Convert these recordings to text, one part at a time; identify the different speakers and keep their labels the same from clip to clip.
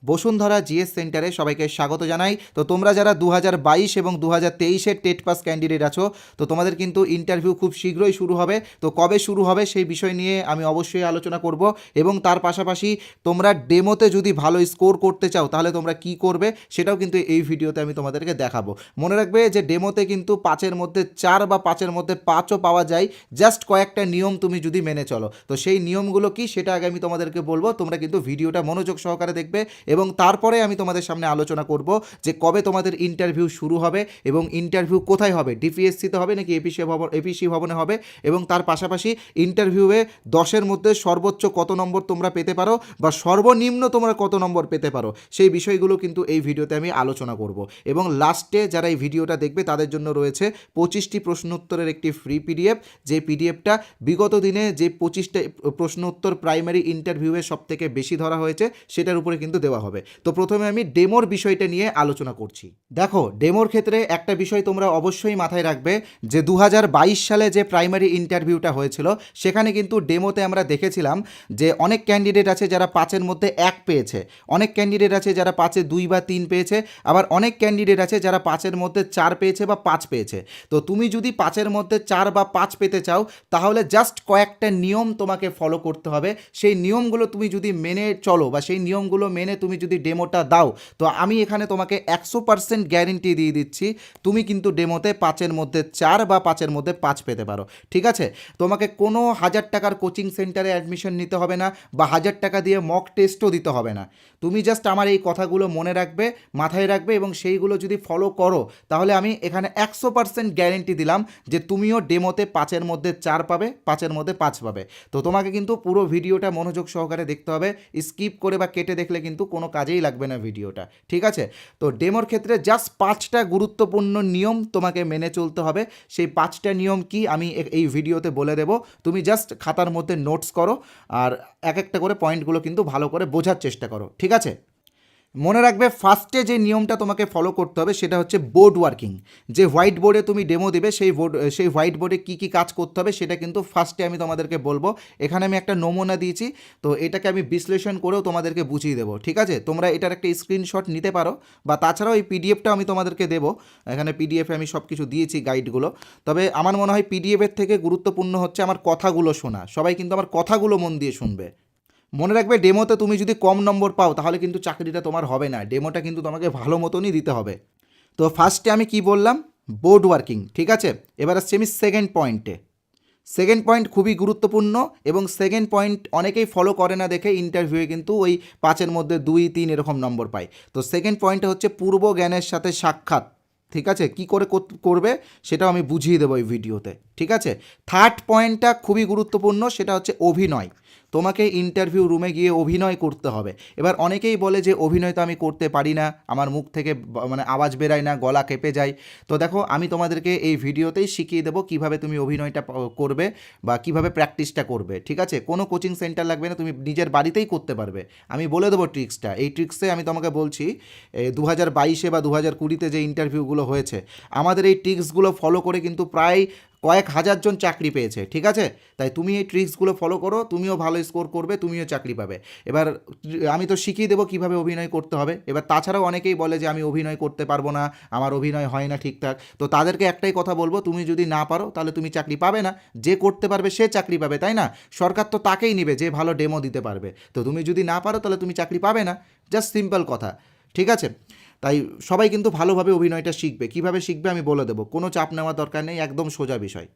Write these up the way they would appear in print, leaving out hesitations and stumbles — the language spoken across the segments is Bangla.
Speaker 1: বসুন্ধরা জিএস সেন্টারে সবাইকে স্বাগত জানাই। তো তোমরা যারা 2022 এবং 2023-এর টেট পাস ক্যান্ডিডেট আছো, তো তোমাদের কিন্তু ইন্টারভিউ খুব শীঘ্রই শুরু হবে। তো কবে শুরু হবে সেই বিষয় নিয়ে আমি অবশ্যই আলোচনা করব, এবং তার পাশাপাশি তোমরা ডেমোতে যদি ভালো স্কোর করতে চাও তাহলে তোমরা কি করবে সেটাও কিন্তু এই ভিডিওতে আমি তোমাদেরকে দেখাবো। মনে রাখবে যে ডেমোতে কিন্তু 5-এর মধ্যে 4 বা 5-এর মধ্যে 5ও পাওয়া যায়, জাস্ট কয়েকটা নিয়ম তুমি যদি মেনে চলো। তো সেই নিয়মগুলো কি সেটা আগে আমি তোমাদেরকে বলবো, তোমরা কিন্তু ভিডিওটা মনোযোগ সহকারে দেখবে, এবং তারপরে আমি তোমাদের সামনে আলোচনা করব যে কবে তোমাদের ইন্টারভিউ শুরু হবে এবং ইন্টারভিউ কোথায় হবে, ডিপিএসসিতে হবে নাকি এপিসি ভবনে হবে, এবং তার পাশাপাশি ইন্টারভিউয়ে 10-এর মধ্যে সর্বোচ্চ কত নম্বর তোমরা পেতে পারো বা সর্বনিম্ন তোমরা কত নম্বর পেতে পারো সেই বিষয়গুলো কিন্তু এই ভিডিওতে আমি আলোচনা করব। এবং লাস্টে যারা এই ভিডিওটা দেখবে তাদের জন্য রয়েছে 25টি প্রশ্ন উত্তরের একটি ফ্রি পিডিএফ, যে পিডিএফটা বিগত দিনে যে 25টা প্রশ্ন উত্তর প্রাইমারি ইন্টারভিউয়ে সবথেকে বেশি ধরা হয়েছে সেটার উপরে কিন্তু দেওয়া হবে। তো প্রথমে আমি ডেমোর বিষয়টা নিয়ে আলোচনা করছি। দেখো, ডেমোর ক্ষেত্রে একটা বিষয় তোমরা অবশ্যই মাথায় রাখবে যে 2022 সালে যে প্রাইমারি ইন্টারভিউটা হয়েছিল সেখানে কিন্তু ডেমোতে আমরা দেখেছিলাম যে অনেক ক্যান্ডিডেট আছে যারা 5-এর মধ্যে 1 পেয়েছে, অনেক ক্যান্ডিডেট আছে যারা 5-এ 2 বা 3 পেয়েছে, আবার অনেক ক্যান্ডিডেট আছে যারা 5-এর মধ্যে 4 পেয়েছে বা 5 পেয়েছে। তো তুমি যদি 5-এর মধ্যে 4 বা 5 পেতে চাও তাহলে জাস্ট কয়েকটা নিয়ম তোমাকে ফলো করতে হবে। সেই নিয়মগুলো তুমি যদি মেনে চলো বা সেই নিয়মগুলো মেনে তুমি যদি ডেমোটা দাও, তো আমি এখানে তোমাকে 100% গ্যারেন্টি দিয়ে দিচ্ছি তুমি কিন্তু ডেমোতে 5-এর মধ্যে 4 বা 5-এর মধ্যে 5 পেতে পারো। ঠিক আছে? তোমাকে কোনো 1000 টাকার কোচিং সেন্টারে অ্যাডমিশন নিতে হবে না বা 1000 টাকা দিয়ে মক টেস্টও দিতে হবে না। তুমি জাস্ট আমার এই কথাগুলো মনে রাখবে, মাথায় রাখবে, এবং সেইগুলো যদি ফলো করো তাহলে আমি এখানে 100% গ্যারেন্টি দিলাম যে তুমিও ডেমোতে 5-এর মধ্যে 4 পাবে, 5-এর মধ্যে 5 পাবে। তো তোমাকে কিন্তু পুরো ভিডিওটা মনোযোগ সহকারে দেখতে হবে, স্কিপ করে বা কেটে দেখলে কিন্তু কোনো কাজেই লাগবে না ভিডিওটা। ঠিক আছে? তো ডেমোর ক্ষেত্রে জাস্ট 5টা গুরুত্বপূর্ণ নিয়ম তোমাকে মেনে চলতে হবে। সেই 5টা নিয়ম কি আমি এই ভিডিওতে বলে দেবো, তুমি জাস্ট খাতার মধ্যে নোটস করো আর এক একটা করে পয়েন্টগুলো কিন্তু ভালো করে বোঝার চেষ্টা করো। ঠিক আছে? মনে রাখবে ফার্স্টে যে নিয়মটা তোমাকে ফলো করতে হবে সেটা হচ্ছে বোর্ড ওয়ার্কিং। যে হোয়াইট বোর্ডে তুমি ডেমো দেবে সেই হোয়াইট বোর্ডে কী কী কাজ করতে হবে সেটা কিন্তু ফার্স্টে আমি তোমাদেরকে বলবো। এখানে আমি একটা নমুনা দিয়েছি, তো এটাকে আমি বিশ্লেষণ করেও তোমাদেরকে বুঝিয়ে দেবো। ঠিক আছে? তোমরা এটার একটা স্ক্রিনশট নিতে পারো, বা তাছাড়াও এই পিডিএফটা আমি তোমাদেরকে দেবো। এখানে পিডিএফে আমি সব কিছু দিয়েছি, গাইডগুলো। তবে আমার মনে হয় পিডিএফের থেকে গুরুত্বপূর্ণ হচ্ছে আমার কথাগুলো শোনা। সবাই কিন্তু আমার কথাগুলো মন দিয়ে শুনবে। মনে রাখবে, ডেমোতে তুমি যদি কম নম্বর পাও তাহলে কিন্তু চাকরিটা তোমার হবে না, ডেমোটা কিন্তু তোমাকে ভালো মতনই দিতে হবে। তো ফার্স্টে আমি কি বললাম? Board working. ঠিক আছে? এবার আসছি আমি সেকেন্ড পয়েন্টে। সেকেন্ড পয়েন্ট খুবই গুরুত্বপূর্ণ, এবং সেকেন্ড পয়েন্ট অনেকেই ফলো করে না দেখে ইন্টারভিউয়ে কিন্তু ওই 5-এর মধ্যে 2, 3 এরকম নম্বর পায়। তো সেকেন্ড পয়েন্টটা হচ্ছে পূর্ব জ্ঞানের সাথে সাক্ষাৎ। ঠিক আছে? কি করে করবে সেটাও আমি বুঝিয়ে দেবো এই ভিডিওতে। ঠিক আছে? থার্ড পয়েন্টটা খুবই গুরুত্বপূর্ণ, সেটা হচ্ছে অভিনয়। তোমাকে ইন্টারভিউ রুমে গিয়ে অভিনয় করতে হবে। এবার অনেকেই বলে যে অভিনয় তো আমি করতে পারি না, আমার মুখ থেকে মানে আওয়াজ বেরায় না, গলা কেঁপে যায়। তো দেখো, আমি তোমাদেরকে এই ভিডিওতেই শিখিয়ে দেবো কীভাবে তুমি অভিনয়টা করবে বা কীভাবে প্র্যাকটিসটা করবে। ঠিক আছে? কোনো কোচিং সেন্টার লাগবে না, তুমি নিজের বাড়িতেই করতে পারবে। আমি বলে দেবো ট্রিক্সটা। এই ট্রিক্সে আমি তোমাকে বলছি, 2022-এ বা 2020-তে যে ইন্টারভিউগুলো হয়েছে, আমাদের এই ট্রিক্সগুলো ফলো করে কিন্তু প্রায় কয়েক হাজার জন চাকরি পেয়েছে। ঠিক আছে? তাই তুমি এই ট্রিক্সগুলো ফলো করো, তুমিও ভালো স্কোর করবে, তুমিও চাকরি পাবে। এবার আমি তো শিখিয়ে দেবো কীভাবে অভিনয় করতে হবে। এবার তাছাড়াও অনেকেই বলে যে আমি অভিনয় করতে পারবো না, আমার অভিনয় হয় না ঠিকঠাক। তো তাদেরকে একটাই কথা বলবো, তুমি যদি না পারো তাহলে তুমি চাকরি পাবে না। যে করতে পারবে সে চাকরি পাবে, তাই না? সরকার তো তাকেই নেবে যে ভালো ডেমো দিতে পারবে। তো তুমি যদি না পারো তাহলে তুমি চাকরি পাবে না। জাস্ট সিম্পল কথা। ঠিক আছে? তাই সবাই কিন্তু ভালোভাবে অভিনয়টা শিখবে। কিভাবে শিখবে আমি বলে দেবো, কোনো চাপ নেওয়ার দরকার নেই, একদম সোজা বিষয়।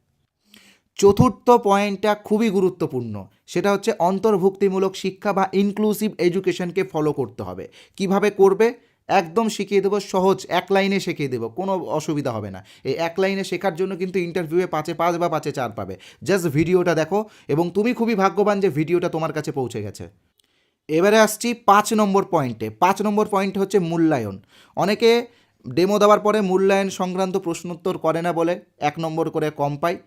Speaker 1: চতুর্থ পয়েন্টটা খুবই গুরুত্বপূর্ণ, সেটা হচ্ছে অন্তর্ভুক্তিমূলক শিক্ষা বা ইনক্লুসিভ এডুকেশনকে ফলো করতে হবে। কিভাবে করবে একদম শিখিয়ে দেবো, সহজ 1 লাইনে শিখিয়ে দেবো, কোনো অসুবিধা হবে না। এই 1 লাইনে শেখার জন্য কিন্তু ইন্টারভিউয়ে 5-এ 5 বা 5-এ 4 পাবে। জাস্ট ভিডিওটা দেখো, এবং তুমি খুবই ভাগ্যবান যে ভিডিওটা তোমার কাছে পৌঁছে গেছে। এবারে আসছি 5 নম্বর পয়েন্টে। 5 নম্বর পয়েন্ট হচ্ছে মূল্যায়ন। অনেকে ডেমো দেওয়ার পরে মূল্যায়ন সংক্রান্ত প্রশ্নোত্তর করে না বলে 1 নম্বর করে কম পায়।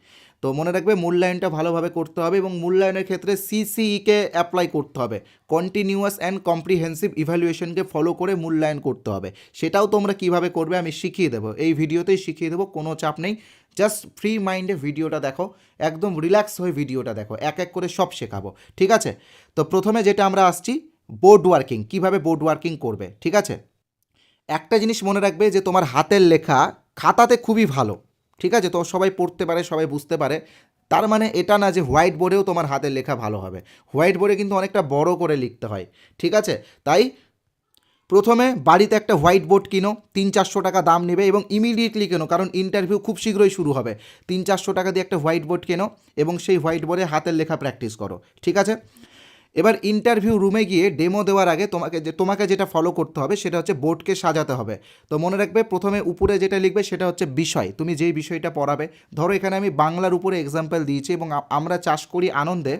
Speaker 1: তো মনে রাখবে, মূল্যায়নটা ভালোভাবে করতে হবে, এবং মূল্যায়নের ক্ষেত্রে সিসিইকে অ্যাপ্লাই করতে হবে। কন্টিনিউয়াস অ্যান্ড কম্প্রিহেন্সিভ ইভ্যালুয়েশনকে ফলো করে মূল্যায়ন করতে হবে। সেটাও তোমরা কিভাবে করবে আমি শিখিয়ে দেবো, এই ভিডিওতেই শিখিয়ে দেবো, কোনো চাপ নেই। জাস্ট ফ্রি মাইন্ডে ভিডিওটা দেখো, একদম রিল্যাক্স হয়ে ভিডিওটা দেখো, এক এক করে সব শেখাবো। ঠিক আছে? তো প্রথমে যেটা আমরা আসছি, বোর্ড ওয়ার্কিং, কীভাবে বোর্ড ওয়ার্কিং করবে, ঠিক আছে। একটা জিনিস মনে রাখবে যে তোমার হাতের লেখা খাতাতে খুবই ভালো, ঠিক আছে, তো সবাই পড়তে পারে, সবাই বুঝতে পারে, তার মানে এটা না যে হোয়াইট বোর্ডেও তোমার হাতের লেখা ভালো হবে। হোয়াইট বোর্ডে কিন্তু অনেকটা বড় করে লিখতে হয়, ঠিক আছে। তাই প্রথমে বাড়িতে একটা হোয়াইট বোর্ড কিনো, 300-400 টাকা দাম নেবে এবং ইমিডিয়েটলি কেনো, কারণ ইন্টারভিউ খুব শীঘ্রই শুরু হবে। 300-400 টাকা দিয়ে একটা হোয়াইট বোর্ড কেনো এবং সেই হোয়াইট বোর্ডে হাতের লেখা প্র্যাকটিস করো, ঠিক আছে। এবার ইন্টারভিউ রুমে গিয়ে ডেমো দেওয়ার আগে তোমাকে যেটা ফলো করতে হবে সেটা হচ্ছে বোর্ডকে সাজাতে হবে। তো মনে রাখবে প্রথমে উপরে যেটা লিখবে সেটা হচ্ছে বিষয়, তুমি যেই বিষয়টা পড়াবে। ধরো এখানে আমি বাংলার উপরে এক্সাম্পল দিয়েছি এবং আমরা চাষ করি আনন্দে,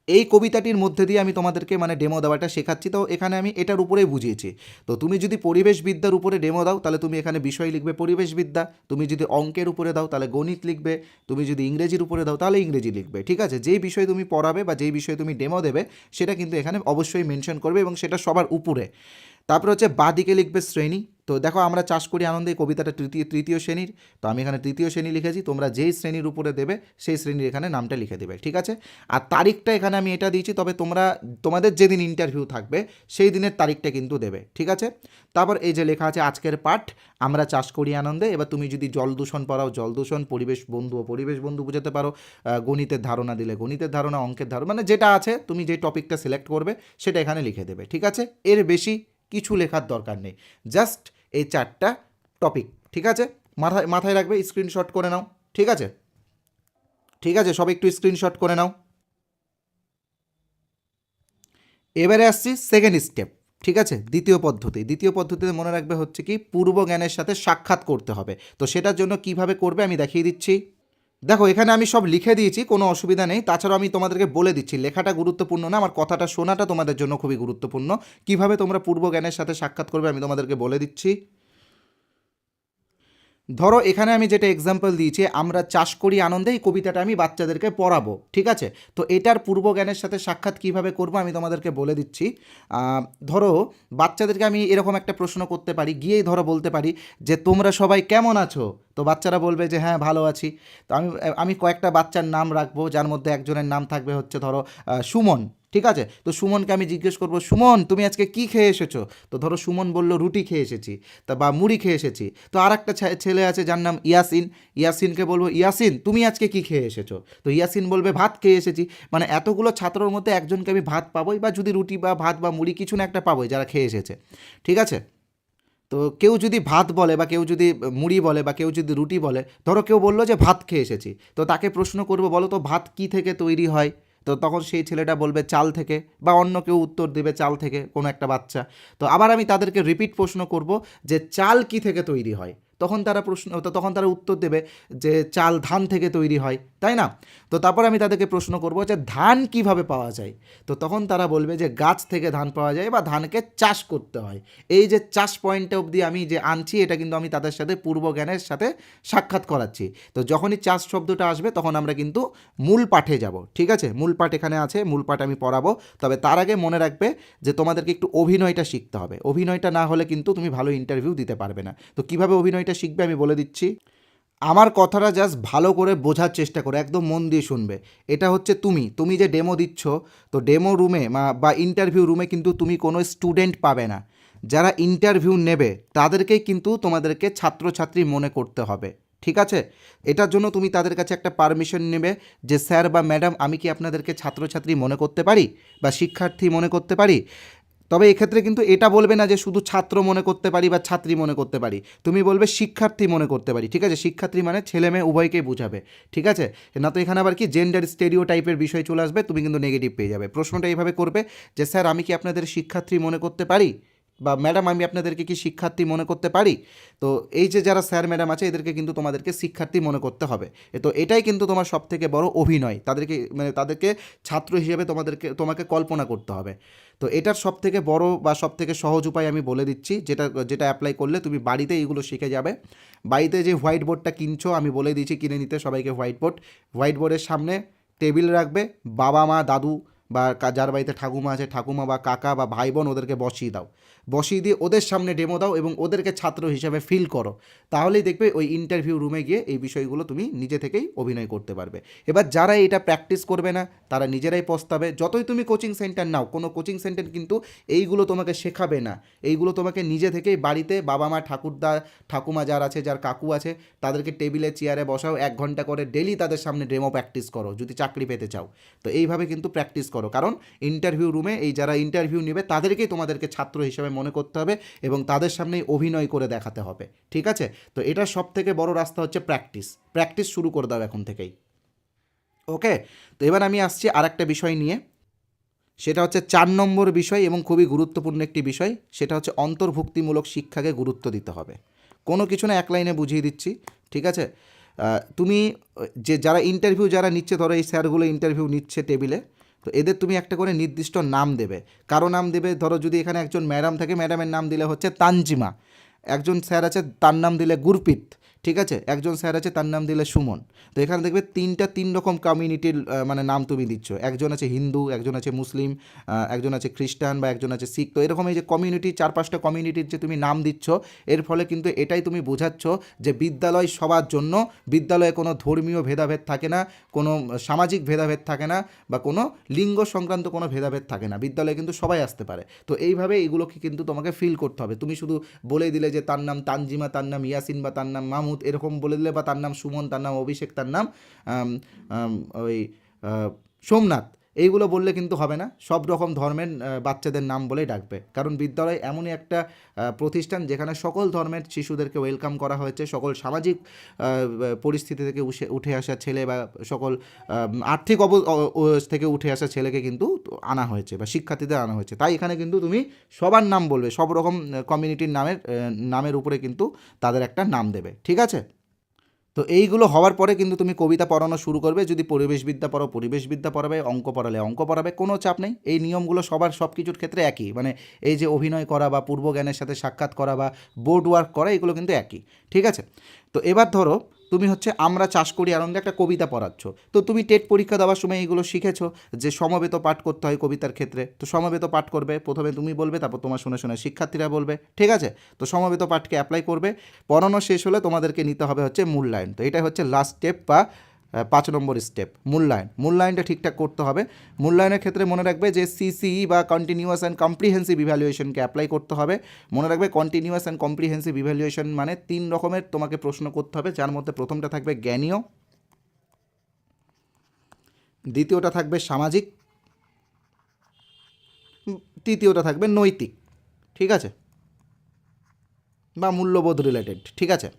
Speaker 1: এই কবিতাটির মধ্যে দিয়ে আমি তোমাদেরকে মানে ডেমো দেওয়াটা শেখাচ্ছি। তো এখানে আমি এটার উপরেই বুঝিয়েছি। তো তুমি যদি পরিবেশবিদ্যার উপরে ডেমো দাও তাহলে তুমি এখানে বিষয় লিখবে পরিবেশবিদ্যা, তুমি যদি অঙ্কের উপরে দাও তাহলে গণিত লিখবে, তুমি যদি ইংরেজির উপরে দাও তাহলে ইংরেজি লিখবে, ঠিক আছে। যেই বিষয় তুমি পড়াবে বা যেই বিষয়ে তুমি ডেমো দেবে সেটা কিন্তু এখানে অবশ্যই মেনশন করবে এবং সেটা সবার উপরে। তারপরে হচ্ছে বাঁদিকে লিখবে শ্রেণী। তো দেখো আমরা চাষ করি আনন্দে, এই কবিতাটা তৃতীয় শ্রেণীর, তো আমি এখানে তৃতীয় শ্রেণী লিখেছি, তোমরা যেই শ্রেণীর উপরে দেবে সেই শ্রেণীর এখানে নামটা লিখে দেবে, ঠিক আছে। আর তারিখটা এখানে আমি এটা দিয়েছি, তবে তোমাদের যেদিন ইন্টারভিউ থাকবে সেই দিনের তারিখটা কিন্তু দেবে, ঠিক আছে। তারপর এই যে লেখা আছে আজকের পাঠ আমরা চাষ করি আনন্দে। এবার তুমি যদি জল দূষণ পড়াও জল দূষণ, পরিবেশ বন্ধু বুঝাতে পারো, গণিতের ধারণা দিলে গণিতের ধারণা, অঙ্কের ধারণা, মানে যেটা আছে তুমি যে টপিকটা সিলেক্ট করবে সেটা এখানে লিখে দেবে, ঠিক আছে। এর বেশি কিছু লেখার দরকার নেই, জাস্ট এই 4টা টপিক, ঠিক আছে। মাথায় রাখবে, স্ক্রিনশট করে নাও, ঠিক আছে। ঠিক আছে, সব একটু স্ক্রিনশট করে নাও। এবারে আসছি সেকেন্ড স্টেপ, ঠিক আছে। দ্বিতীয় পদ্ধতিতে মনে রাখবে হচ্ছে কি পূর্ব জ্ঞানের সাথে সাক্ষাৎ করতে হবে। তো সেটার জন্য কিভাবে করবে আমি দেখিয়ে দিচ্ছি। দেখো এখানে আমি সব লিখে দিয়েছি, কোনো অসুবিধা নেই। তাছাড়াও আমি তোমাদেরকে বলে দিচ্ছি, লেখাটা গুরুত্বপূর্ণ না, আমার কথাটা শোনাটা তোমাদের জন্য খুবই গুরুত্বপূর্ণ। কিভাবে তোমরা পূর্ব জ্ঞানের সাথে সাক্ষাৎ করবে আমি তোমাদেরকে বলে দিচ্ছি। ধরো এখানে আমি যেটা এক্সাম্পল দিয়েছি আমরা চাষ করি আনন্দে, এই কবিতাটা আমি বাচ্চাদেরকে পড়াবো, ঠিক আছে। তো এটার পূর্ব জ্ঞানের সাথে সাক্ষাৎ কিভাবে করব আমি তোমাদেরকে বলে দিচ্ছি। ধরো বাচ্চাদেরকে আমি এরকম একটা প্রশ্ন করতে পারি, গিয়েই ধরো বলতে পারি যে তোমরা সবাই কেমন আছো। তো বাচ্চারা বলবে যে হ্যাঁ ভালো আছি। তো আমি কয়েকটা বাচ্চার নাম রাখবো, যার মধ্যে একজনের নাম থাকবে হচ্ছে ধরো সুমন, ঠিক আছে। তো সুমনকে আমি জিজ্ঞেস করবো সুমন তুমি আজকে কি খেয়ে এসেছো। তো ধরো সুমন বলল রুটি খেয়ে এসেছি, তা বা মুড়ি খেয়ে এসেছি। তো আর একটা ছেলে আছে যার নাম ইয়াসিন, ইয়াসিনকে বলবো ইয়াসিন তুমি আজকে কি খেয়ে এসেছো। তো ইয়াসিন বলবে ভাত খেয়ে এসেছি। মানে এতগুলো ছাত্রর মধ্যে একজনকে আমি ভাত পাবোই, বা যদি রুটি বা ভাত বা মুড়ি কিছু না একটা পাবোই যারা খেয়ে এসেছে, ঠিক আছে। তো কেউ যদি ভাত বলে বা কেউ যদি মুড়ি বলে বা কেউ যদি রুটি বলে, ধরো কেউ বললো যে ভাত খেয়ে এসেছি, তো তাকে প্রশ্ন করবো বলো তো ভাত কী থেকে তৈরি হয়। তো তখন সেই ছেলেটা বলবে চাল থেকে, বা অন্য কেউ উত্তর দেবে চাল থেকে, কোনো একটা বাচ্চা। তো আবার আমি তাদেরকে রিপিট প্রশ্ন করব যে চাল কী থেকে তৈরি হয়। তখন তারা উত্তর দেবে যে চাল ধান থেকে তৈরি হয়, তাই না। তো তারপর আমি তাদেরকে প্রশ্ন করব যে ধান কিভাবে পাওয়া যায়। তো তখন তারা বলবে যে গাছ থেকে ধান পাওয়া যায় বা ধানকে চাষ করতে হয়। এই যে চাষ পয়েন্টে অবধি আমি যে আনছি, এটা কিন্তু আমি তাদের সাথে পূর্ব জ্ঞানের সাথে সাক্ষাৎ করাচ্ছি। তো যখনই চাষ শব্দটা আসবে তখন আমরা কিন্তু মূল পাঠে যাব, ঠিক আছে। মূল পাঠ এখানে আছে, মূল পাঠ আমি পড়াবো। তবে তার আগে মনে রাখবে যে তোমাদেরকে একটু অভিনয়টা শিখতে হবে। অভিনয়টা না হলে কিন্তু তুমি ভালো ইন্টারভিউ দিতে পারবে না। তো কিভাবে অভিনয়টা শিখবে আমি বলে দিচ্ছি। আমার কথাটা জাস্ট ভালো করে বোঝার চেষ্টা করো, একদম মন দিয়ে শুনবে। এটা হচ্ছে তুমি যে ডেমো দিচ্ছ, তো ডেমো রুমে বা ইন্টারভিউ রুমে কিন্তু তুমি কোনো স্টুডেন্ট পাবে না। যারা ইন্টারভিউ নেবে তাদেরকেই কিন্তু তোমাদেরকে ছাত্রছাত্রী মনে করতে হবে, ঠিক আছে। এটার জন্য তুমি তাদের কাছে একটা পারমিশন নেবে যে স্যার বা ম্যাডাম আমি কি আপনাদেরকে ছাত্রছাত্রী মনে করতে পারি বা শিক্ষার্থী মনে করতে পারি। তবে এক্ষেত্রে কিন্তু এটা বলবে না যে শুধু ছাত্র মনে করতে পারি বা ছাত্রী মনে করতে পারি, তুমি বলবে শিক্ষার্থী মনে করতে পারি, ঠিক আছে। শিক্ষার্থী মানে ছেলে মেয়ে উভয়কেই বোঝাবে, ঠিক আছে। না তো এখানে আবার কি জেন্ডার স্টেরিও টাইপের বিষয় চলে আসবে, তুমি কিন্তু নেগেটিভ পেয়ে যাবে। প্রশ্নটা এইভাবে করবে যে স্যার আমি কি আপনাদের শিক্ষার্থী মনে করতে পারি, বা ম্যাডাম আমি আপনাদেরকে কি শিক্ষার্থী মনে করতে পারি। তো এই যে যারা স্যার ম্যাডাম আছে এদেরকে কিন্তু তোমাদেরকে শিক্ষার্থী মনে করতে হবে। তো এটাই কিন্তু তোমার সবথেকে বড় অভিনয়, তাদেরকে ছাত্র হিসেবে তোমাকে কল্পনা করতে হবে। তো এটার সবথেকে বড় বা সবথেকে সহজ উপায় আমি বলে দিচ্ছি, যেটা অ্যাপ্লাই করলে তুমি বাড়িতে এইগুলো শিখে যাবে। বাড়িতে যে হোয়াইট বোর্ডটা কিনছো আমি বলে দিয়েছি কিনে নিতে সবাইকে হোয়াইট বোর্ডের সামনে টেবিল রাখবে, বাবা মা দাদু বা যার বাড়িতে ঠাকুমা আছে ঠাকুমা বা কাকা বা ভাই বোন ওদেরকে বসিয়ে দাও, বসিয়ে দিয়ে ওদের সামনে ডেমো দাও এবং ওদেরকে ছাত্র হিসেবে ফিল করো, তাহলেই দেখবে ওই ইন্টারভিউ রুমে গিয়ে এই বিষয়গুলো তুমি নিজে থেকেই অভিনয় করতে পারবে। এবার যারা এটা প্র্যাকটিস করবে না তারা নিজেরাই পস্তাবে। যতই তুমি কোচিং সেন্টার নাও, কোনো কোচিং সেন্টার কিন্তু এইগুলো তোমাকে শেখাবে না, এইগুলো তোমাকে নিজে থেকেই বাড়িতে বাবা মা ঠাকুরদা ঠাকুমা যার আছে যার কাকু আছে তাদেরকে টেবিলে চেয়ারে বসাও, 1 ঘন্টা করে ডেলি তাদের সামনে ডেমো প্র্যাকটিস করো যদি চাকরি পেতে চাও। তো এইভাবে কিন্তু প্র্যাকটিস করো, কারণ ইন্টারভিউ রুমে এই যারা ইন্টারভিউ নেবে তাদেরকেই তোমাদেরকে ছাত্র হিসেবে মনে করতে হবে এবং তাদের সামনেই অভিনয় করে দেখাতে হবে, ঠিক আছে? তো এটা সব থেকে বড় রাস্তা হচ্ছে প্র্যাকটিস। প্র্যাকটিস শুরু করে দাও এখন থেকেই, ওকে? তো এবার আমি আসছি আরেকটা বিষয় নিয়ে, সেটা হচ্ছে 4 নম্বর বিষয় এবং খুবই গুরুত্বপূর্ণ একটি বিষয়, সেটা হচ্ছে অন্তর্ভুক্তিমূলক শিক্ষাকে গুরুত্ব দিতে হবে। কোনো কিছু না, এক লাইনে বুঝিয়ে দিচ্ছি, ঠিক আছে? তুমি যে যারা ইন্টারভিউ যারা নিচ্ছে, ধরো এই স্যারগুলো ইন্টারভিউ নিচ্ছে টেবিলে, তো এদের তুমি একটা করে নির্দিষ্ট নাম দেবে। কারো নাম দেবে, ধরো যদি এখানে একজন ম্যাডাম থাকে, ম্যাডামের নাম দিলে হচ্ছে তানজিমা, একজন স্যার আছে তার নাম দিলে গুরপ্রীত, ঠিক আছে? একজন স্যার আছে তার নাম দিলে সুমন। তো এখানে দেখবে 3 রকম কমিউনিটির মানে নাম তুমি দিচ্ছ, একজন আছে হিন্দু, একজন আছে মুসলিম, একজন আছে খ্রিস্টান বা একজন আছে শিখ। তো এরকম এই যে কমিউনিটি 4-5টা কমিউনিটির যে তুমি নাম দিচ্ছ, এর ফলে কিন্তু এটাই তুমি বোঝাচ্ছ যে বিদ্যালয় সবার জন্য, বিদ্যালয়ে কোনো ধর্মীয় ভেদাভেদ থাকে না, কোনো সামাজিক ভেদাভেদ থাকে না, বা কোনো লিঙ্গ সংক্রান্ত কোনো ভেদাভেদ থাকে না, বিদ্যালয়ে কিন্তু সবাই আসতে পারে। তো এইভাবে এগুলোকে কিন্তু তোমাকে ফিল করতে হবে। তুমি শুধু বলে দিলে যে তার নাম তানজিমা, তার নাম ইয়াসিন বা তার নাম মাহমুদ, এরকম বলে দিলে, বা তার নাম সুমন, তার নাম অভিষেক, তার নাম ওই সোমনাথ, এইগুলো বললে কিন্তু হবে না। সব রকম ধর্মের বাচ্চাদের নাম বলেই ডাকবে, কারণ বিদ্যালয় এমনই একটা প্রতিষ্ঠান যেখানে সকল ধর্মের শিশুদেরকে ওয়েলকাম করা হয়েছে, সকল সামাজিক পরিস্থিতি থেকে উঠে আসা ছেলে বা সকল আর্থিক থেকে উঠে আসা ছেলেকে কিন্তু আনা হয়েছে বা শিক্ষার্থীদের আনা হয়েছে। তাই এখানে কিন্তু তুমি সবার নাম বলবে, সব রকম কমিউনিটির নামের উপরে কিন্তু তাদের একটা নাম দেবে, ঠিক আছে? তো এইগুলো হওয়ার পরে কিন্তু তুমি কবিতা পড়ানো শুরু করবে। যদি পরিবেশবিদ্যা পড়ো পরিবেশবিদ্যা পড়াবে, অঙ্ক পড়ালে অঙ্ক পড়াবে, কোনো চাপ নেই। এই নিয়মগুলো সবার সব কিছুর ক্ষেত্রে একই, মানে এই যে অভিনয় করা বা পূর্বজ্ঞানের সাথে সাক্ষাৎ করা বা বোর্ড ওয়ার্ক করা, এগুলো কিন্তু একই, ঠিক আছে? তো এবার ধরো তুমি হচ্ছে আমরা চাষ করি আনন্দে একটা কবিতা পড়াচ্ছ, তো তুমি টেট পরীক্ষা দেওয়ার সময় এইগুলো শিখেছো যে সমবেত পাঠ করতে হয় কবিতার ক্ষেত্রে। তো সমবেত পাঠ করবে, প্রথমে তুমি বলবে, তারপর তোমার শুনে শুনে শিক্ষার্থীরা বলবে, ঠিক আছে? তো সমবেত পাঠকে অ্যাপ্লাই করবে। পড়ানো শেষ হলে তোমাদেরকে নিতে হবে হচ্ছে মূল্যায়ন। তো এটা হচ্ছে লাস্ট স্টেপ বা 5 নম্বর স্টেপ, মূল্যায়ন। মূল্যায়নটা ঠিকঠাক করতে হবে। মূল্যায়নের ক্ষেত্রে মনে রাখবে যে সিসিই বা কন্টিনিউয়াস অ্যান্ড কম্প্রিহেন্সিভ ইভ্যালুয়েশনকে অ্যাপ্লাই করতে হবে। মনে রাখবে কন্টিনিউয়াস অ্যান্ড কম্প্রিহেন্সিভ ইভ্যালুয়েশন মানে 3 রকমের তোমাকে প্রশ্ন করতে হবে, যার মধ্যে প্রথমটা থাকবে জ্ঞানীয়, দ্বিতীয়টা থাকবে সামাজিক, তৃতীয়টা থাকবে নৈতিক, ঠিক আছে? বা মূল্যবোধ রিলেটেড, ঠিক আছে?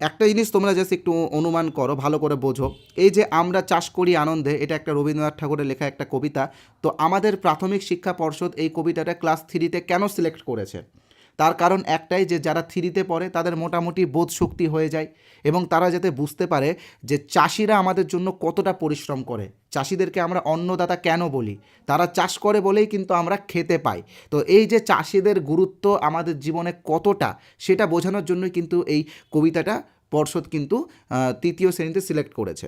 Speaker 1: একটা জিনিস তোমরা জাস্ট একটু অনুমান করো, ভালো করে বোঝো। এই যে আমরা চাষ করি আনন্দে, এটা একটা রবীন্দ্রনাথ ঠাকুরের লেখা একটা কবিতা। তো আমাদের প্রাথমিক শিক্ষা পর্ষদ এই কবিতাটা ক্লাস 3-তে কেন সিলেক্ট করেছে? তার কারণ একটাই, যে যারা 3-তে পড়ে তাদের মোটামুটি বোধ শক্তি হয়ে যায় এবং তারা যাতে বুঝতে পারে যে চাষিরা আমাদের জন্য কতটা পরিশ্রম করে, চাষিদেরকে আমরা অন্নদাতা কেন বলি, তারা চাষ করে বলেই কিন্তু আমরা খেতে পাই। তো এই যে চাষিদের গুরুত্ব আমাদের জীবনে কতটা, সেটা বোঝানোর জন্যই কিন্তু এই কবিতাটা পর্ষদ কিন্তু 3য় শ্রেণীতে সিলেক্ট করেছে।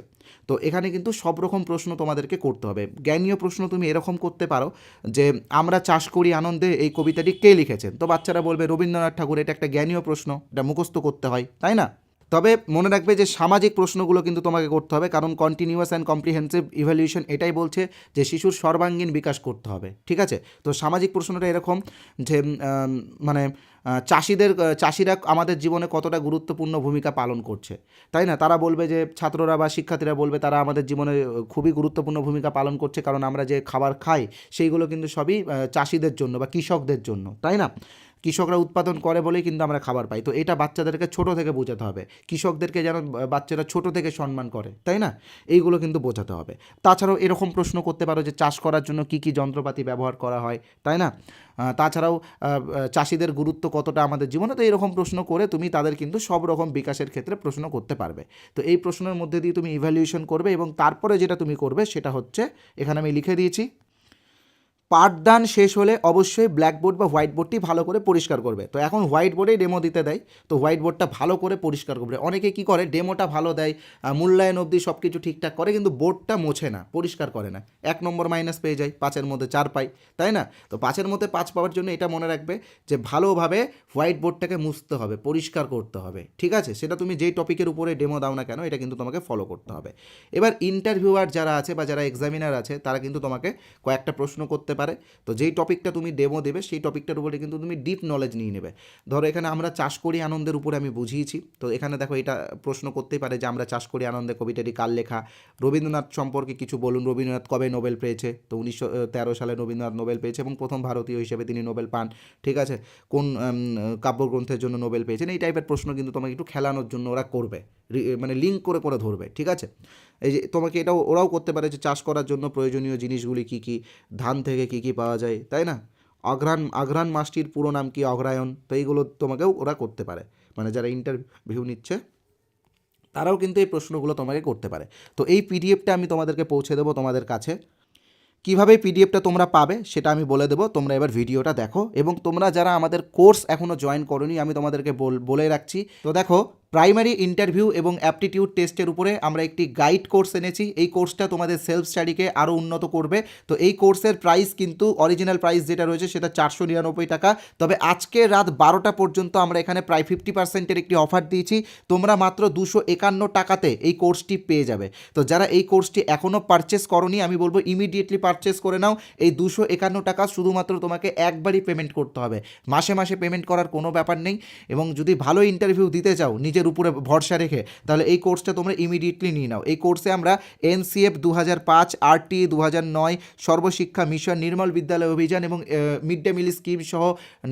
Speaker 1: তো এখানে কিন্তু সব রকম প্রশ্ন তোমাদেরকে করতে হবে। জ্ঞানীয় প্রশ্ন তুমি এরকম করতে পারো যে আমরা চাষ করি আনন্দে এই কবিতাটি কে লিখেছেন? তো বাচ্চারা বলবে রবীন্দ্রনাথ ঠাকুর। এটা একটা জ্ঞানীয় প্রশ্ন, এটা মুখস্থ করতে হয়, তাই না? তবে মনে রাখবে যে সামাজিক প্রশ্নগুলো কিন্তু তোমাকে করতে হবে, কারণ কন্টিনিউয়াস অ্যান্ড কম্প্রিহেন্সিভ ইভ্যালুয়েশন এটাই বলছে যে শিশুর সর্বাঙ্গীন বিকাশ করতে হবে, ঠিক আছে? তো সামাজিক প্রশ্নটা এরকম যে মানে চাষিরা আমাদের জীবনে কতটা গুরুত্বপূর্ণ ভূমিকা পালন করছে, তাই না? তারা বলবে যে ছাত্ররা বা শিক্ষার্থীরা বলবে তারা আমাদের জীবনে খুবই গুরুত্বপূর্ণ ভূমিকা পালন করছে, কারণ আমরা যে খাবার খাই সেইগুলো কিন্তু সবই চাষিদের জন্য বা কৃষকদের জন্য, তাই না? কৃষকরা উৎপাদন করে বলেই কিন্তু আমরা খাবার পাই। তো এটা বাচ্চাদেরকে ছোট থেকে বোঝাতে হবে, কৃষকদেরকে যেন বাচ্চারা ছোট থেকে সম্মান করে, তাই না? এইগুলো কিন্তু বোঝাতে হবে। তাছাড়াও এরকম প্রশ্ন করতে পারো যে চাষ করার জন্য কী কী যন্ত্রপাতি ব্যবহার করা হয়, তাই না? তাছাড়াও চাষিদের গুরুত্ব কতটা আমাদের জীবনে। তো এরকম প্রশ্ন করে তুমি তাদের কিন্তু সব রকম বিকাশের ক্ষেত্রে প্রশ্ন করতে পারবে। তো এই প্রশ্নের মধ্যে দিয়ে তুমি ইভ্যালুয়েশন করবে এবং তারপরে যেটা তুমি করবে সেটা হচ্ছে, এখানে আমি লিখে দিয়েছি, পাঠদান শেষ হলে অবশ্যই ব্ল্যাকবোর্ড বা হোয়াইট বোর্ডটি ভালো করে পরিষ্কার করবে। তো এখন হোয়াইট বোর্ডেই ডেমো দিতে দেয়, তো হোয়াইট বোর্ডটা ভালো করে পরিষ্কার করবে। অনেকে কি করে, ডেমোটা ভালো দেয়, মূল্যায়ন অবধি সব কিছু ঠিকঠাক করে, কিন্তু বোর্ডটা মোছে না, পরিষ্কার করে না, 1 নম্বর মাইনাস পেয়ে যায়, 5-এর মধ্যে 4 পাই, তাই না? তো 5-এর মধ্যে 5 পাওয়ার জন্য এটা মনে রাখবে যে ভালোভাবে হোয়াইট বোর্ডটাকে মুছতে হবে, পরিষ্কার করতে হবে, ঠিক আছে? সেটা তুমি যেই টপিকের উপরে ডেমো দাও না কেন, এটা কিন্তু তোমাকে ফলো করতে হবে। এবার ইন্টারভিউয়ার যারা আছে বা যারা এক্সামিনার আছে, তারা কিন্তু তোমাকে কয়েকটা প্রশ্ন করতে পারে। তো যেই টপিকটা তুমি ডেমো দেবে সেই টপিকটার উপরে কিন্তু তুমি ডিপ নলেজ নিয়ে নেবে। ধরো এখানে আমরা চাষ করি আনন্দের উপরে আমি বুঝিয়েছি, তো এখানে দেখো এটা প্রশ্ন করতেই পারে যে আমরা চাষ করি আনন্দে কবিতাটি কার লেখা, রবীন্দ্রনাথ সম্পর্কে কিছু বলুন, রবীন্দ্রনাথ কবে নোবেল পেয়েছে? তো 1913 সালে রবীন্দ্রনাথ নোবেল পেয়েছে এবং প্রথম ভারতীয় হিসেবে তিনি নোবেল পান, ঠিক আছে? কোন কাব্যগ্রন্থের জন্য নোবেল পেয়েছেন? এই টাইপের প্রশ্ন কিন্তু তোমাকে একটু খেলানোর জন্য ওরা করবে, মানে লিঙ্ক করে করে ধরবে, ঠিক আছে? এই যে তোমাকে এটাও ওরাও করতে পারে যে চাষ করার জন্য প্রয়োজনীয় জিনিসগুলি কী কী, ধান থেকে কী কী পাওয়া যায়, তাই না? অঘ্রাণ মাসটির পুরো নাম কি? অগ্রহায়ণ। তো এইগুলো তোমাকেও ওরা করতে পারে, মানে যারা ইন্টারভিউ নিচ্ছে তারাও কিন্তু এই প্রশ্নগুলো তোমাকে করতে পারে। তো এই পিডিএফটা আমি তোমাদেরকে পৌঁছে দেবো তোমাদের কাছে। কীভাবে পিডিএফটা তোমরা পাবে সেটা আমি বলে দেবো, তোমরা এবার ভিডিওটা দেখো। এবং তোমরা যারা আমাদের কোর্স এখনও জয়েন করোনি, আমি তোমাদেরকে বলে রাখছি। তো দেখো, প্রাইমারি ইন্টারভিউ এবং অ্যাপটিটিউড টেস্টের উপরে আমরা একটি গাইড কোর্স এনেছি। এই কোর্সটা তোমাদের সেলফ স্টাডিকে আরও উন্নত করবে। তো এই কোর্সের প্রাইস কিন্তু অরিজিনাল প্রাইস যেটা রয়েছে সেটা 499 টাকা। তবে আজকে রাত 12টা পর্যন্ত আমরা এখানে প্রায় 50%-এর একটি অফার দিয়েছি। তোমরা মাত্র 251 টাকাতে এই কোর্সটি পেয়ে যাবে। তো যারা এই কোর্সটি এখনও পারচেস করোনি, আমি বলবো ইমিডিয়েটলি পারচেস করে নাও। এই 251 টাকা শুধুমাত্র তোমাকে একবারই পেমেন্ট করতে হবে, মাসে মাসে পেমেন্ট করার কোনো ব্যাপার নেই। এবং যদি ভালো ইন্টারভিউ দিতে চাও নিজের উপরে ভরসা রেখে, তাহলে এই কোর্সটা তোমরা ইমিডিয়েটলি নিয়ে নাও। এই কোর্সে আমরা এনসিএফ 2005, আরটি 2009, সর্বশিক্ষা মিশন, নির্মল বিদ্যালয় অভিযান এবং মিড ডে মিল স্কিম সহ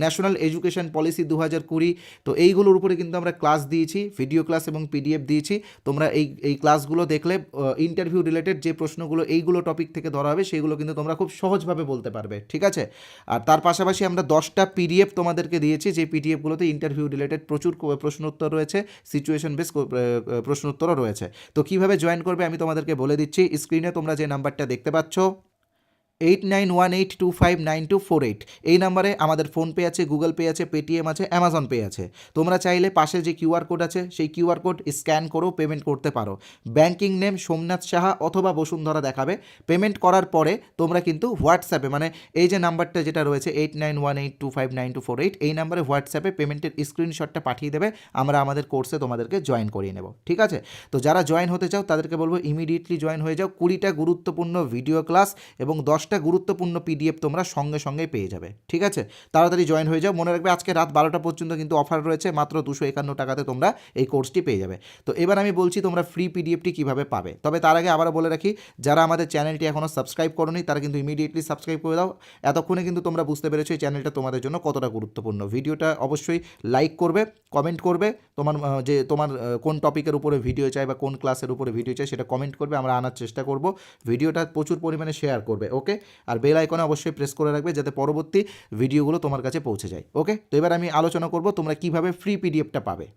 Speaker 1: ন্যাশনাল এডুকেশন পলিসি 2020, তো এইগুলোর উপরে কিন্তু আমরা ক্লাস দিয়েছি, ভিডিও ক্লাস এবং পিডিএফ দিয়েছি। তোমরা এই ক্লাসগুলো দেখলে ইন্টারভিউ রিলেটেড যে প্রশ্নগুলো এইগুলো টপিক থেকে ধরা হবে সেগুলো কিন্তু তোমরা খুব সহজভাবে বলতে পারবে, ঠিক আছে? আর তার পাশাপাশি আমরা 10টা পিডিএফ তোমাদেরকে দিয়েছি, যে পিডিএফগুলোতে ইন্টারভিউ রিলেটেড প্রচুর প্রশ্ন উত্তর রয়েছে, সিচুয়েশন বেস প্রশ্ন উত্তরও রয়েছে। তো কীভাবে জয়েন করবে আমি তোমাদেরকে বলে দিচ্ছি। স্ক্রিনে তোমরা যে নাম্বারটা দেখতে পাচ্ছ 8918259248, এই নাম্বারে আমাদের ফোনপে আছে, গুগল পে আছে, পেটিএম আছে, অ্যামাজন পে আছে। তোমরা চাইলে পাশে যে কিউআর কোড আছে সেই কিউআর কোড স্ক্যান করেও পেমেন্ট করতে পারো। ব্যাঙ্কিং নেম সোমনাথ সাহা অথবা বসুন্ধরা দেখাবে। পেমেন্ট করার পরে তোমরা কিন্তু হোয়াটসঅ্যাপে, মানে এই যে নাম্বারটা যেটা রয়েছে 8918259248, এই নাম্বারে হোয়াটসঅ্যাপে পেমেন্টের স্ক্রিনশটটা পাঠিয়ে দেবে। আমরা আমাদের কোর্সে তোমাদেরকে জয়েন করিয়ে নেব, ঠিক আছে? তো যারা জয়েন হতে চাও তাদেরকে বলবো ইমিডিয়েটলি জয়েন হয়ে যাও। 20টা গুরুত্বপূর্ণ ভিডিও ক্লাস এবং 10টা গুরুত্বপূর্ণ পিডিএফ তোমরা সঙ্গে সঙ্গে পেয়ে যাবে, ঠিক আছে? তাড়াতাড়ি জয়েন হয়ে যাও। মনে রাখবে আজকে রাত 12টা পর্যন্ত কিন্তু অফার রয়েছে, মাত্র 251 টাকাতে তোমরা এই কোর্সটি পেয়ে যাবে। তো এবার আমি বলছি তোমরা ফ্রি পিডিএফটি কীভাবে পাবে। তবে তার আগে আবারও বলে রাখি, যারা আমাদের চ্যানেলটি এখনও সাবস্ক্রাইব করোনি তারা কিন্তু ইমিডিয়েটলি সাবস্ক্রাইব করে দাও। এতক্ষণে কিন্তু তোমরা বুঝতে পেরেছো এই চ্যানেলটা তোমাদের জন্য কতটা গুরুত্বপূর্ণ। ভিডিওটা অবশ্যই লাইক করবে, কমেন্ট করবে, তোমার কোন টপিকের উপরে ভিডিও চাই বা কোন ক্লাসের উপরে ভিডিও চাই সেটা কমেন্ট করবে, আমরা আনার চেষ্টা করব। ভিডিওটা প্রচুর পরিমাণে শেয়ার করবে, ওকে? আর বেল আইকনে অবশ্যই প্রেস করে রাখবে যাতে পরবর্তী ভিডিওগুলো তোমার কাছে পৌঁছে যায়, ওকে? তো এবার আমি আলোচনা করব তোমরা কিভাবে ফ্রি পিডিএফটা পাবে।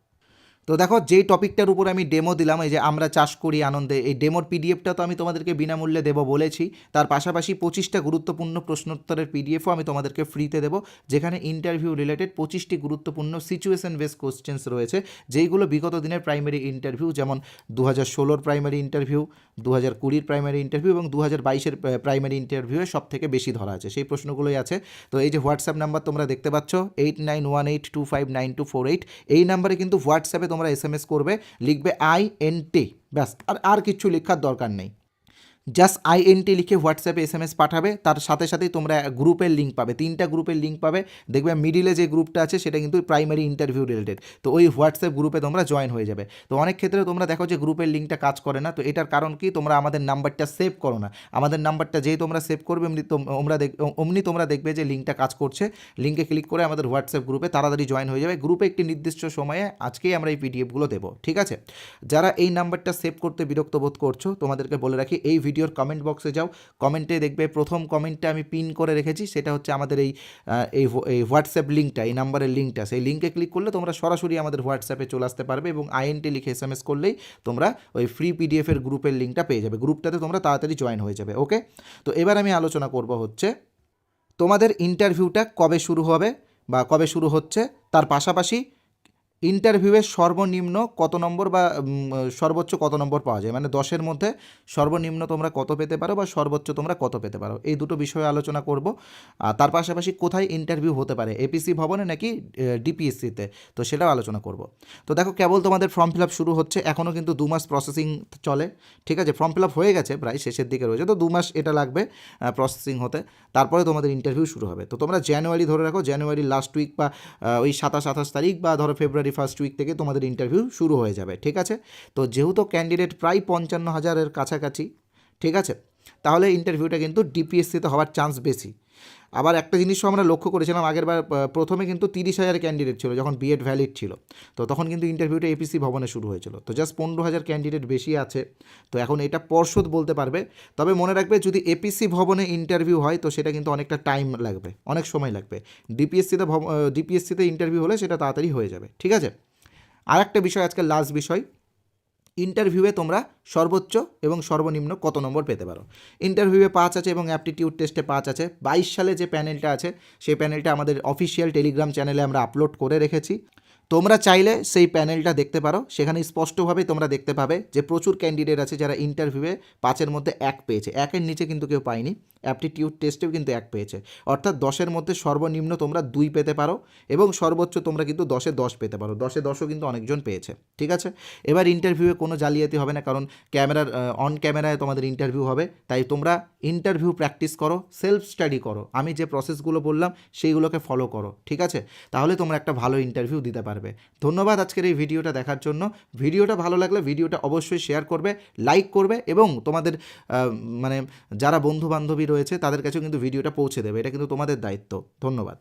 Speaker 1: তো দেখো, যেই টপিকটার উপর আমি ডেমো দিলাম, এই যে আমরা চাষ করি আনন্দে, এই ডেমোর পিডিএফটা তো আমি তোমাদেরকে বিনামূল্যে দেবো বলেছি। তার পাশাপাশি 25টা গুরুত্বপূর্ণ প্রশ্নোত্তরের পিডিএফও আমি তোমাদেরকে ফ্রিতে দেবো, যেখানে ইন্টারভিউ রিলেটেড 25টি গুরুত্বপূর্ণ সিচুয়েশন বেস কোশ্চেন্স রয়েছে, যেইগুলো বিগত দিনের প্রাইমারি ইন্টারভিউ, যেমন 2016-র প্রাইমারি ইন্টারভিউ, 2020-র প্রাইমারি ইন্টারভিউ এবং 2022-এর প্রাইমারি ইন্টারভিউয়ে সব থেকে বেশি ধরা আছে, সেই প্রশ্নগুলোই আছে। তো এই যে হোয়াটসঅ্যাপ নাম্বার তোমরা দেখতে পাচ্ছ 8918259248, এই নাম্বারে কিন্তু হোয়াটসঅ্যাপে তোমরা এসএমএস করবে, লিখবে INT, ব্যাস, আর কিছু লেখার দরকার নেই। জাস্ট INT লিখে হোয়াটসঅ্যাপে এসএমএস পাঠাবে। তার সাথে সাথেই তোমরা গ্রুপের লিঙ্ক পাবে, 3টা গ্রুপের লিঙ্ক পাবে। দেখবে মিডিলে যে গ্রুপটা আছে সেটা কিন্তু প্রাইমারি ইন্টারভিউ রিলেটেড। তো ওই হোয়াটসঅ্যাপ গ্রুপে তোমরা জয়েন হয়ে যাবে। তো অনেক ক্ষেত্রে তোমরা দেখো যে গ্রুপের লিঙ্কটা কাজ করে না। তো এটার কারণ কি, তোমরা আমাদের নাম্বারটা সেভ করো না। আমাদের নাম্বারটা যেই তোমরা সেভ করবে অমনি তোমরা দেখবে যে লিঙ্কটা কাজ করছে। লিঙ্কে ক্লিক করে আমাদের হোয়াটসঅ্যাপ গ্রুপে তাড়াতাড়ি জয়েন হয়ে যাবে। গ্রুপে একটি নির্দিষ্ট সময়ে আজকেই আমরা এই পিডিএফগুলো দেবো, ঠিক আছে? যারা এই নাম্বারটা সেভ করতে বিরক্ত বোধ করছো, তোমাদেরকে বলে রাখি এই ভিডিওর কমেন্ট বক্সে যাও, কমেন্টে দেখবে প্রথম কমেন্টটা আমি পিন করে রেখেছি, সেটা হচ্ছে আমাদের এই হোয়াটসঅ্যাপ লিঙ্কটা, এই নাম্বারের লিঙ্কটা। সেই লিঙ্কে ক্লিক করলে তোমরা সরাসরি আমাদের হোয়াটসঅ্যাপে চলে আসতে পারবে এবং INT লিখে এসএমএস করলেই তোমরা ওই ফ্রি পিডিএফের গ্রুপের লিঙ্কটা পেয়ে যাবে। গ্রুপটাতে তোমরা তাড়াতাড়ি জয়েন হয়ে যাবে, ওকে? তো এবার আমি আলোচনা করব হচ্ছে তোমাদের ইন্টারভিউটা কবে শুরু হবে বা কবে শুরু হচ্ছে, তার পাশাপাশি ইন্টারভিউয়ের সর্বনিম্ন কত নম্বর বা সর্বোচ্চ কত নম্বর পাওয়া যায়, মানে 10-এর মধ্যে সর্বনিম্ন তোমরা কত পেতে পারো বা সর্বোচ্চ তোমরা কত পেতে পারো, এই দুটো বিষয়ে আলোচনা করব। আর তার পাশাপাশি কোথায় ইন্টারভিউ হতে পারে, এপিসি ভবনে নাকি ডিপিএসসিতে, তো সেটাও আলোচনা করব। তো দেখো, কেবল তোমাদের ফর্ম ফিল আপ শুরু হচ্ছে, এখনও কিন্তু 2 মাস প্রসেসিং চলে, ঠিক আছে। ফর্ম ফিল আপ হয়ে গেছে, প্রায় শেষের দিকে রয়েছে, তো 2 মাস এটা লাগবে প্রসেসিং হতে, তারপরে তোমাদের ইন্টারভিউ শুরু হবে। তো তোমরা জানুয়ারি ধরে রাখো, জানুয়ারি লাস্ট উইক বা ওই 27-28 তারিখ বা ধরো ফেব্রুয়ারি ফার্স্ট উইক থেকে তোমাদের ইন্টারভিউ শুরু হয়ে যাবে, ঠিক আছে। তো যেহেতু ক্যান্ডিডেট প্রায় 55,000-এর কাছাকাছি, ঠিক আছে, তাহলে ইন্টারভিউটা কিন্তু ডিপিএসসিতে হওয়ার চান্স বেশি। আবার একটা জিনিসও আমরা লক্ষ্য করেছিলাম, আগেরবার প্রথমে কিন্তু 30,000 ক্যান্ডিডেট ছিল যখন বিএড ভ্যালিড ছিল, তো তখন কিন্তু ইন্টারভিউটা এপিসি ভবনে শুরু হয়েছিল। তো জাস্ট 15,000 ক্যান্ডিডেট বেশি আছে, তো এখন এটা পর্ষদ বলতে পারবে। তবে মনে রাখবে, যদি এপিসি ভবনে ইন্টারভিউ হয় তো সেটা কিন্তু অনেকটা টাইম লাগবে, অনেক সময় লাগবে। ডিপিএসসিতে ইন্টারভিউ হলে সেটা তাড়াতাড়ি হয়ে যাবে, ঠিক আছে। আর একটা বিষয়, আজকের লাস্ট বিষয়, ইন্টারভিউয়ে তোমরা সর্বোচ্চ এবং সর্বনিম্ন কত নম্বর পেতে পারো। ইন্টারভিউয়ে 5 আছে এবং অ্যাপটিটিউড টেস্টে 5 আছে। 22 সালে যে প্যানেলটা আছে সেই প্যানেলটা আমাদের অফিসিয়াল টেলিগ্রাম চ্যানেলে আমরা আপলোড করে রেখেছি, তোমরা চাইলে সেই প্যানেলটা দেখতে পারো। সেখানে স্পষ্টভাবে তোমরা দেখতে পাবে যে প্রচুর ক্যান্ডিডেট আছে যারা ইন্টারভিউয়ে 5-এর মধ্যে 1 পেয়েছে, 1-এর নিচে কিন্তু কেউ পায়নি। অ্যাপটিটিউড টেস্টেও কিন্তু 1 পেয়েছে, অর্থাৎ 10-এর মধ্যে সর্বনিম্ন তোমরা 2 পেতে পারো এবং সর্বোচ্চ তোমরা কিন্তু 10-এ 10 পেতে পারো। 10-এ 10ও কিন্তু অনেকজন পেয়েছে, ঠিক আছে। এবার ইন্টারভিউয়ে কোনো জালিয়াতি হবে না, কারণ অন ক্যামেরায় তোমাদের ইন্টারভিউ হবে, তাই তোমরা ইন্টারভিউ প্র্যাকটিস করো, সেলফ স্টাডি করো, আমি যে প্রসেসগুলো বললাম সেইগুলোকে ফলো করো, ঠিক আছে, তাহলে তোমরা একটা ভালো ইন্টারভিউ দিতে পারবে। ধন্যবাদ আজকের এই ভিডিওটা দেখার জন্য। ভিডিওটা ভালো লাগলে ভিডিওটা অবশ্যই শেয়ার করবে, লাইক করবে এবং তোমাদের মানে যারা বন্ধু বান্ধবী রয়েছে তাদের কাছেও কিন্তু ভিডিওটা পৌঁছে দেবে, এটা কিন্তু তোমাদের দায়িত্ব। ধন্যবাদ।